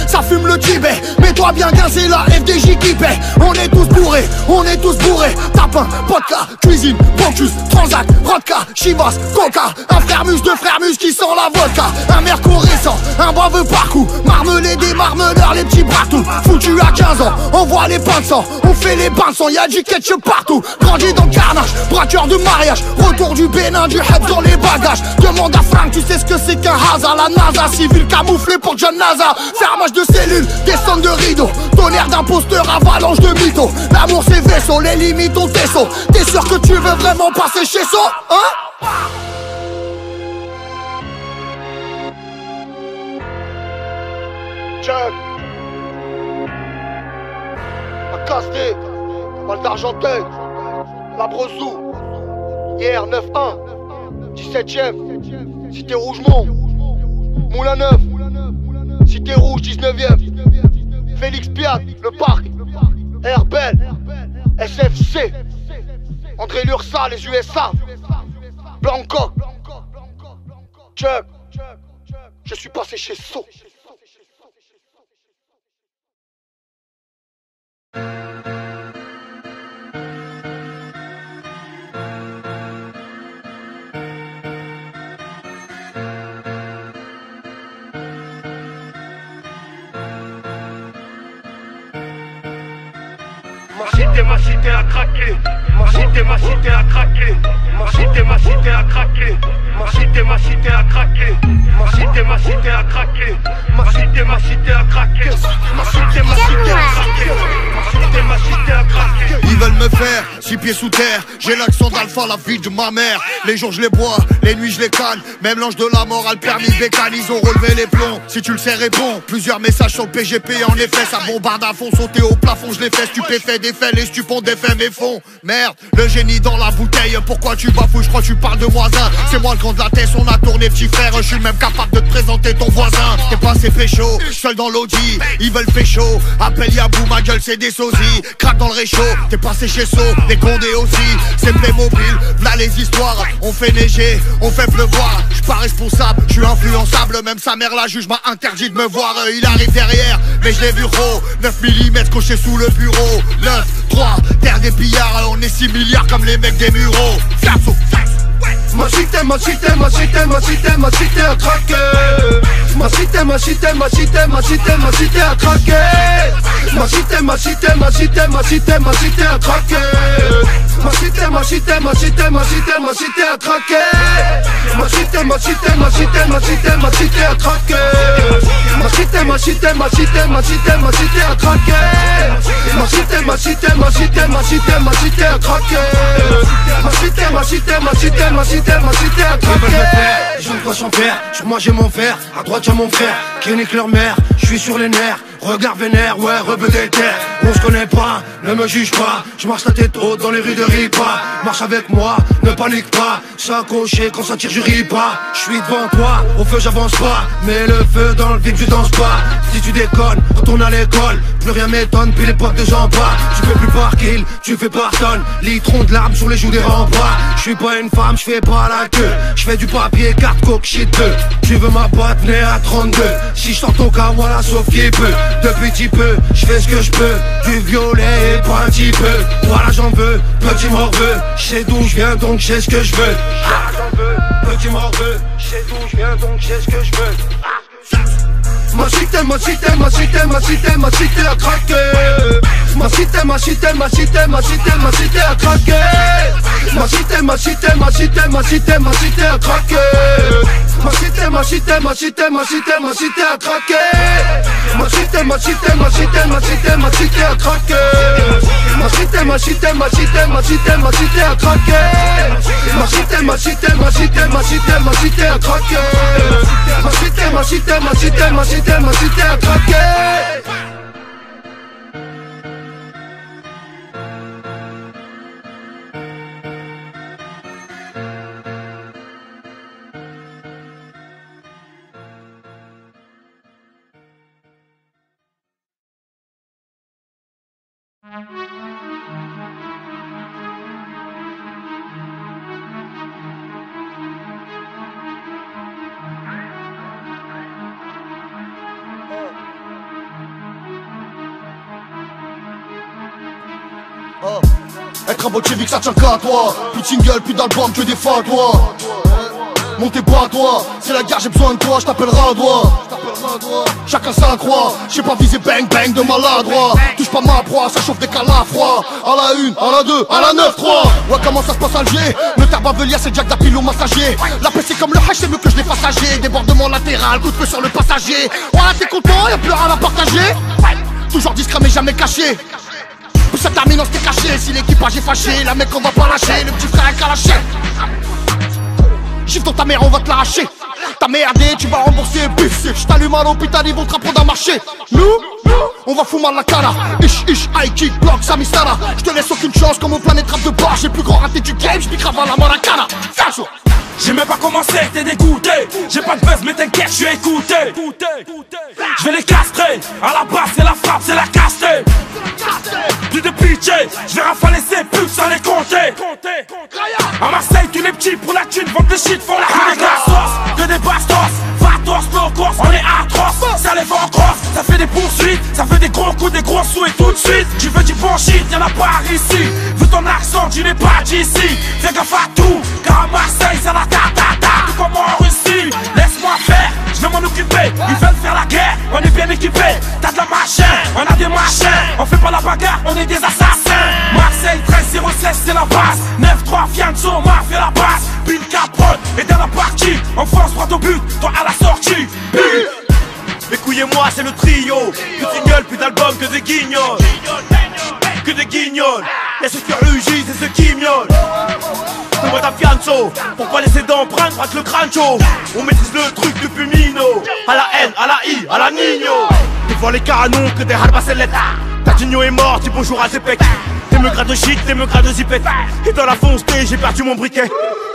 ça fume le Tibet. Mets-toi bien c'est la FDJ qui paie. On est tous bourrés, tapin, vodka, cuisine, Bocuse, Transac, Rodka, Chivas, Coca. Un frère-mus, 2 frères-mus qui sent la vodka. Un mercure récent, un baveux parcours. Marmelé des marmeleurs, les petits bratous. Foutu à 15 ans, on voit les pains de sang. On fait les bains de sang, y'a du ketchup partout. Grandi dans le carnage, braqueur de mariage. Retour du Bénin, du head dans les bagages. Demande à Franck, tu sais ce que c'est qu'un hasard. La NASA, civil camouflé pour John NASA. Fermage de cellules, descente de rideaux. Tonnerre d'imposteur, avalanche de mythos. L'amour c'est vaisseau, les limites ont tes sauts. T'es sûr que tu veux vraiment passer chez ça, hein? Check. La Casté, Val d'Argenteuil, La Bressou. Hier 9-1, 17ème, Cité Rougemont, Moulin Neuf, Cité Rouge 19ème, Félix Piat, Le Parc, Herbel, KFC, André Lursa, les USA, Blanco, Chuck, je suis passé chez So. Ma cité a craqué, ma cité a craqué, ma cité a craqué, ma cité a craqué, ma cité a craqué, ma cité a craqué, ma cité a craqué. Ils veulent me faire 6 pieds sous terre. J'ai l'accent d'alpha, la vie de ma mère. Les jours je les bois, les nuits je les canne. Même l'ange de la mort a le permis bécane. Ils ont relevé les plombs, si tu le sais réponds. Plusieurs messages sur le PGP, en effet ça bombarde à fond. Sauter au plafond, je les fais stupéfait. Défait, les stupons défait mes fonds. Merde, le génie dans la bouteille. Pourquoi tu bafouilles, je crois que tu parles de voisin. C'est moi le grand de la tête, on a tourné petit frère. Je suis même capable de te présenter ton voisin. T'es passé pécho, seul dans l'audi. Ils veulent pécho, appelle Yabou, ma gueule c'est des sosies. Craque dans le réchaud, t'es passé chez So, les condés aussi. C'est Playmobil, v'là les histoires. On fait neiger, on fait pleuvoir. J'suis pas responsable, j'suis influençable. Même sa mère la juge m'a interdit de me voir. Il arrive derrière, mais je l'ai vu gros. 9 mm coché sous le bureau. 9, 3, terre des pillards. On est 6 milliards comme les mecs des mureaux. Fiasso. Ma cité a craqué. Ma cité a craqué. Ma cité a craqué. Ma cité a craqué. Ma cité a craqué. Je ne quoi sans faire, sur moi j'ai mon frère, à droite j'ai mon frère, qui nique leur mère, je suis sur les nerfs, regard vénère, ouais, rebeu des terres, on se connaît pas, ne me juge pas, je marche la tête haute dans les rues de Ripa, marche avec moi, ne panique pas, s'accrocher quand ça tire je ris pas, je suis devant toi, au feu j'avance pas, mais le feu dans le vide je danse pas, si tu déconnes, retourne à l'école, plus rien m'étonne, puis les potes de gens pas, tu fais plus par kill, tu fais par tonne, litron de larmes sur les joues des remparts, je suis pas une femme, je fais pas la queue, je fais du papier, carte, coke, shit, peu. Tu veux ma boîte, venez à 32. Si je sors ton cas, voilà, sauf qui peut. De petit peu, je fais ce que je peux. Du violet et pas un petit peu. Voilà, j'en veux, petit morveux. Je sais d'où je viens, donc je sais ce que je veux. Voilà, j'en veux, petit morveux. Je sais d'où je viens, donc je sais ce que je veux. Ma cité a craqué. Ma cité a craqué. Ma cité a craqué. Ma cité a craqué. Ma cité a craqué. Ma cité a craqué. Être un bolchevique ça tient qu'à toi. Plus de single, plus d'album, que des fatwas. Montez pas à toi, c'est la guerre, j'ai besoin de toi, je t'appellerai à doigt. Chacun sa croix, j'ai pas visé bang bang de maladroit. Touche pas ma proie, ça chauffe des calafroids. À la 1, à la 2, à la 9, 3. Ouais, comment ça se passe Alger? Le terre bavelier, c'est Jack d'Apilou massager. La paix c'est comme le hash, c'est mieux que je l'ai passagé. Débordement latéral, coup de feu sur le passager. Voilà, t'es content, y'a plus rien à partager. Toujours discret mais jamais caché. Puis ça termine en c'était caché. Si l'équipage est fâché, la mec on va pas lâcher. Le petit frère est calaché. Gifle dans ta mère, on va te l'arracher. T'as merdé, tu vas rembourser, pif. Je t'allume à l'hôpital, ils vont te rapprendre à marcher. Nous, on va foutre mal la cana. Ish, high kick, block, Samistana. Je te laisse aucune chance comme au planète rap de bar. J'ai le plus grand raté du game, je grave à la Maracana. Fiasso. J'ai même pas commencé, t'es dégoûté. J'ai pas de buzz, mais t'inquiète, je suis écouté. Je vais les castrer. À la base, c'est la frappe, c'est la castée. Plus de pitié, Je vais rafaler ses pubs sans les compter. À Marseille, tous les petits pour la thune vendent des shit, font la haine. Que des gastos, que des bastos. Vatos, nos courses, on est atroces. Ça les vend en crosse, ça fait des poursuites. Ça fait des gros coups, des gros sous et tout de suite. Tu veux du bon shit, y'en a pas ici. Vu ton accent, tu n'es pas d'ici. Fais gaffe à tout, car à Marseille, ça la ta. Tout comme en Russie, laisse-moi faire, je vais m'en occuper. Ils veulent faire la guerre, on est bien équipés. T'as de la machine, on a des machins. On fait pas la bagarre, on est des assassins. Marseille 13-06, c'est la base. 9-3, Fianso, m'a fait la base. Bill Capote est dans la partie. On fonce droit au but, toi à la sortie. Mes couilles et moi c'est le trio. Plus de singles, plus d'albums que des guignols. Que des guignols. Y'a ceux qui rugissent et ceux qui miaulent. Fais-moi ta Fianso, pour pas laisser d'empreinte, braque le crâne chaud. On maîtrise le truc depuis Mino. À la haine, à la I, à la Nino. Devant les canons que des halbacellettes. Tadinho est mort, dis bonjour à Zepek. Des meugras de shit, des meugras de zipette. Et dans la fonceté, j'ai perdu mon briquet.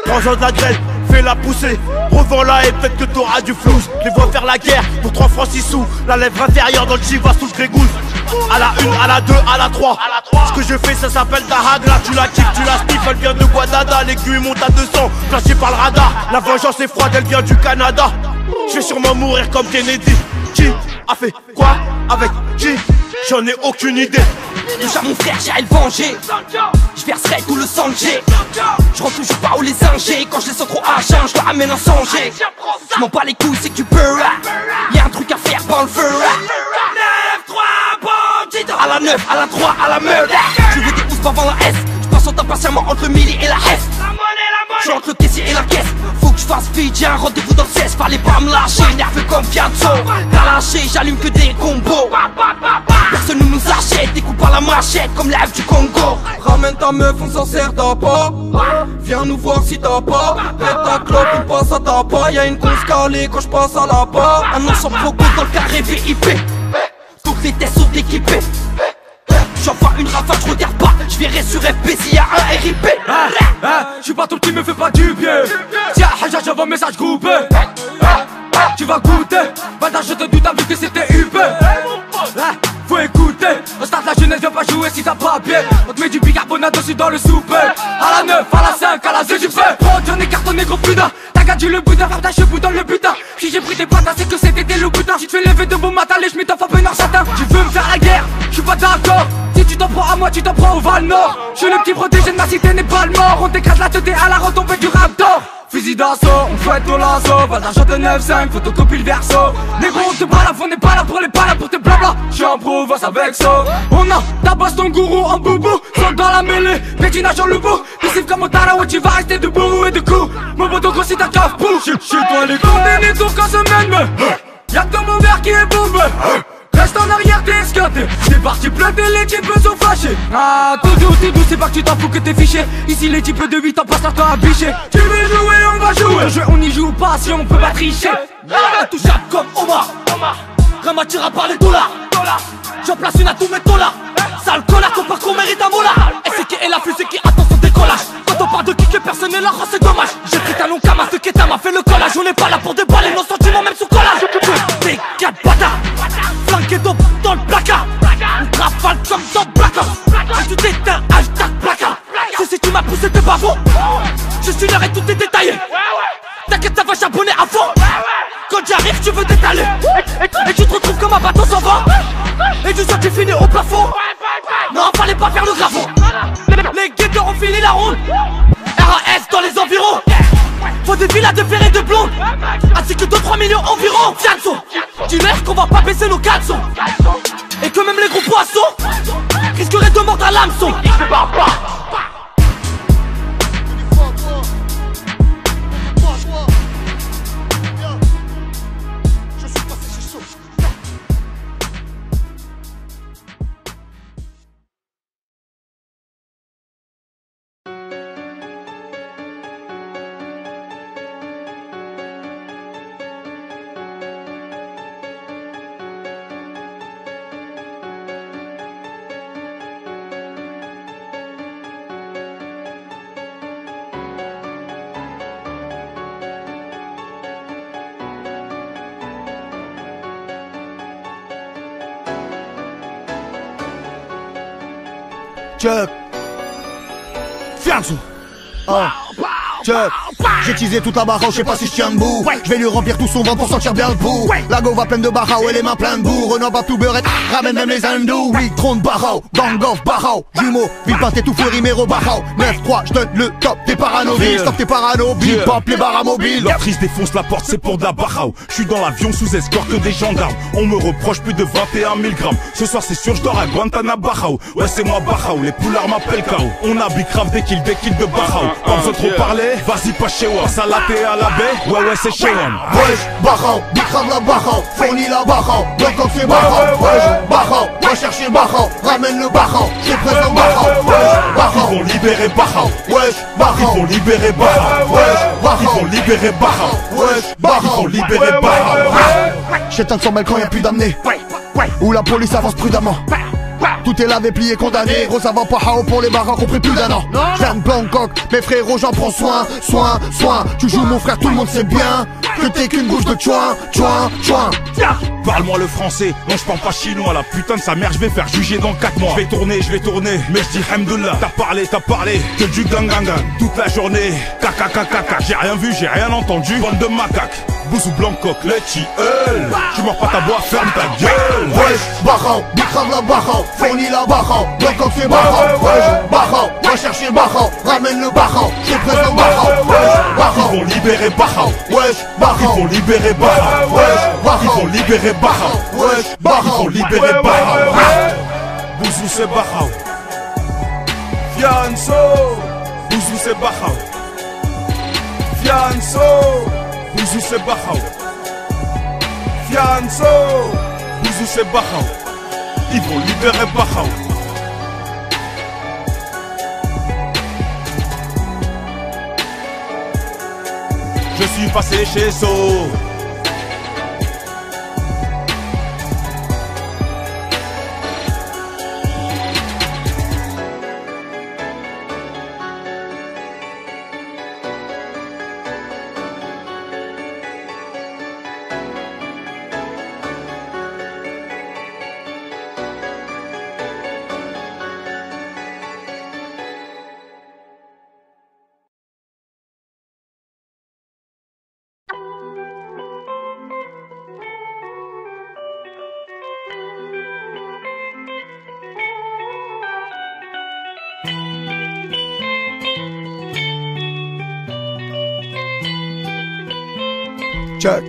Prends-en de la grêle, fais-la pousser. Revends-la et peut-être que t'auras du flou. Les vois faire la guerre pour 3 francs 6 sous. La lèvre inférieure dans le chivas sous le grégousse. À la 1, à la 2, à la 3. Ce que je fais ça s'appelle ta hagla. Tu la kiffes, tu la sniff, elle vient de Guadada. L'aiguille monte à 200, flashée par le radar. La vengeance est froide, elle vient du Canada. Je vais sûrement mourir comme Kennedy. Qui a fait quoi avec qui? J'en ai aucune idée. Déjà mon frère, j'irai le venger. Je verserai tout le sang que j'ai. Je rentre toujours pas où les ingés. Quand je les sens trop à jeun, je leur amène un sanger. Je m'en bats les couilles, c'est que tu peux. Y'a un truc à faire, pas le feu. 9-3 bandits. À la 9, à la 3, à la meule. Tu veux des pouces pas avant la S. Je passe en temps patiemment entre le milli et la S. Je entre le caissier et la caisse. Faut que je fasse vite, j'ai un rendez-vous dans le 16. Fallait pas me lâcher, nerveux comme Fianso. T'as lâché, j'allume que des combos. Personne ne nous achète, des coups par la machette comme l'Ave du Congo. Ramène ta meuf, on s'en sert t'as pas. Viens nous voir si t'as pas. Pète ta clope, il passe à ta pas. Y'a une grosse calée quand je passe à la barre. Un ensemble poco dans le carré VIP. Toutes les tests sont équipés. J'envoie une rafale, je regarde pas. Je verrai sur FP s'il y a un RIP. J'suis pas ton petit, me fais pas du pied. Tiens, Haja, j'envoie un message groupé. Tu vas goûter. Bâtard, je te doute, t'as vu que c'était UP. Faut écouter. Au stade, la jeunesse vient pas jouer si t'as pas pied. On te met du bicarbonate aussi dans le souper. À la 9, à la 5, à la 2, tu fais. Prends, j'en ai cartonné, gros putain. T'as gâté le boudin, faire ta cheveux dans le butin. Si j'ai pris tes patates, c'est que c'était le boudin. Si tu te fais lever de beau matin, les j'mets ta femme en satin. Tu veux me faire la guerre, j'suis pas d'accord. Si tu t'en prends à moi, tu t'en prends au Val Nord. J'suis le petit protégé de ma cité, n'est pas le mort. On t'écrase la tête à la retombée du Raptor. Fusil d'assaut, on fouette au lasso. Pas d'argent de 9-5, photocopie le verso. Négro, on te balafre, on n'est pas là pour les pas là pour tes blabla. J'suis en province avec ça. On a tabasse ton gourou en boubou. Sans dans la mêlée, pétinage en loup. Pissif comme au Tarawa, tu vas rester debout et de coups. Mon poteau grossit ta cave pou. Chez toi les condamnés, tour quand semaine me. Y'a que ton verre qui est bombé. Reste en arrière, t'es esquinté. C'est parti planter, les types sont fâchés. Ah, tout doux, c'est pas que tu t'en fous que t'es fiché. Ici, les types de 8 ans passent leur temps à bicher. Tu veux jouer, on va jouer. Le jeu, on y joue pas si on peut pas tricher. Intouchable comme Omar. Ramatira par les dollars. J'en place une à tous mes dollars. Sale connard, ton parcours mérite un mola. SK et la fusée qui attend son décollage. Quand on parle de kick, personne n'est là, oh, c'est dommage. J'ai pris ta long kama, ce qui m'a fait le collage. On n'est pas là pour déballer nos sentiments, même sous collage. T'es 4 bâtards. Flanqué dans le placard. On rafale comme dans Blackout. Et tu t'éteins, hashtag placard. C'est si tu m'as poussé, t'es pas bon. Je suis l'heure et tout est détaillé. T'inquiète, ça va charbonner à fond. Quand j'arrive, tu veux t'étaler. Et tu te retrouves comme un bateau sans vent. Et du soir, tu finis au plafond. Non, fallait pas faire le gravon. Les guetteurs ont fini la ronde. RAS dans les environs. Faut des villas de fer et de blondes. Ainsi que 2-3 millions environ. Fianso, dis-leur qu'on va pas baisser nos caleçons. Et que même les gros poissons risqueraient de mordre à l'hameçon. Check. Fianzo. Oh. Check. J'ai teasé toute la barra, je sais pas si je tiens debout. Je vais lui remplir tout son ventre pour sentir bien le pouls. La go va pleine de barra et les mains pleines de boue. Renaud va tout beurrer, ramène même les hindous. Oui, trône barra, gang of barra. Jumeau, ville pâté tout feu rimero barra. 9-3, je donne le top des paranoïdes. Stop tes parano, big pop les barras mobiles. L'actrice défonce la porte, c'est pour de la barrao. Je suis dans l'avion sous escorte des gendarmes. On me reproche plus de 21 000 grammes. Ce soir c'est sûr, je dors à Guantanamo. Ouais, c'est moi barrao, les poulards m'appellent KO. On a big grave des kills de barrao. Pas besoin de trop parler, vas-y pas chez moi. Salaté à la baie, ouais c'est chez moi. Wesh, barrao, big grave la barrao. Fournis la barrao, donc quand c'est barrao. Wesh, barrao, va chercher barrao. Ramène le barrao, j'ai présent barrao. Wesh, barrao, ils vont libérer barrao. Wesh, barrao, ils vont libérer barrao. Wesh, barrao, ils vont libérer barrao. Wesh, Ils barrao, vont libérer barrao. J'éteins de son bel quand y'a plus d'amener. Où la police avance prudemment. Tout est lavé, plié, condamné. Gros, ça va pas hao pour les barras, compris plus d'un an. J'viens de Bangkok, mes frérots, j'en prends soin. Tu joues mon frère, tout le monde sait bien que t'es qu'une bouche de chouin. Parle-moi le français, non je parle pas chinois. La putain de sa mère, je vais faire juger dans 4 mois. Je vais tourner, mais je dis Hamdullah. T'as parlé, que du gang toute la journée. Caca, j'ai rien vu, j'ai rien entendu. Bande de macaques, Bouzou Blancoc, le Tilleul. Tu mords pas ta boîte, ferme ta gueule. Wesh, barrao, bicrave la barrao. Fournis la barrao, Blancoc c'est barrao. Wesh, barrao, va chercher barrao. Ramène le barrao, j'ai présent barrao. Wesh, barrao, ils vont libérer barrao. Wesh, barrao, ils vont libérer barrao. Wesh, barrao, ils vont libérer barrao. Wesh, Ils barrao, vont libérer barrao. Bouzou c'est barrao. Fianso, Bouzou c'est barrao. Fianso, Bouzou c'est barrao. Fianso, Bouzou c'est barrao. Ils vont libérer barrao. Je suis passé chez So. Check.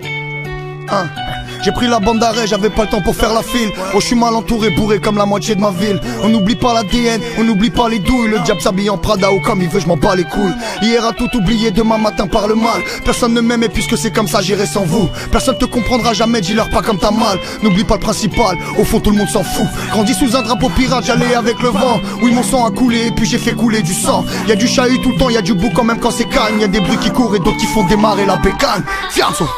J'ai pris la bande d'arrêt, j'avais pas le temps pour faire la file. Oh, je suis mal entouré, bourré comme la moitié de ma ville. On n'oublie pas l'ADN, on n'oublie pas les douilles. Le diable s'habille en Prada ou comme il veut, je m'en bats les couilles. Hier a tout oublié, demain matin par le mal. Personne ne m'aime et puisque c'est comme ça, j'irai sans vous. Personne te comprendra jamais, dis-leur pas comme t'as mal. N'oublie pas le principal, au fond tout le monde s'en fout. Grandi sous un drapeau pirate, j'allais avec le vent. Oui, mon sang a coulé et puis j'ai fait couler du sang. Y'a du chahut tout le temps, y'a du bouc quand même quand c'est calme. Y'a des bruits qui courent et d'autres qui font démarrer la bécane. Fianzo.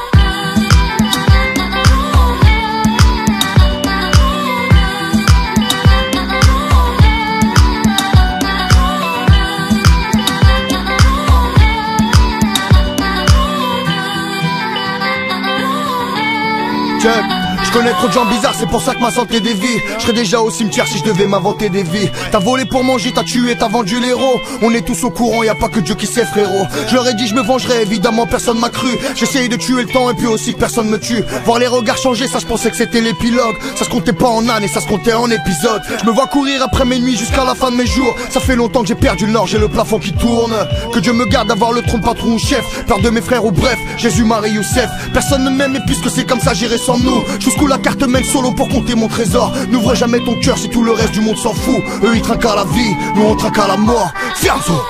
Je connais trop de gens bizarres, c'est pour ça que ma santé dévie. Je serais déjà au cimetière si je devais m'inventer des vies. T'as volé pour manger, t'as tué, t'as vendu l'héros. On est tous au courant, y a pas que Dieu qui sait frérot. Je leur ai dit je me vengerai, évidemment personne m'a cru. J'essayais de tuer le temps et puis aussi que personne me tue. Voir les regards changer, ça je pensais que c'était l'épilogue. Ça se comptait pas en années, ça se comptait en épisodes. Je me vois courir après mes nuits jusqu'à la fin de mes jours. Ça fait longtemps que j'ai perdu le nord, j'ai le plafond qui tourne. Que Dieu me garde d'avoir le trône patron ou chef. Peur de mes frères ou bref, Jésus, Marie, Youssef. Personne ne m'aime et puisque c'est comme ça j'irai sans nous. Jusqu'où la carte mène solo pour compter mon trésor. N'ouvre jamais ton cœur si tout le reste du monde s'en fout. Eux ils trinquent à la vie, nous on trinque à la mort. Fianzo.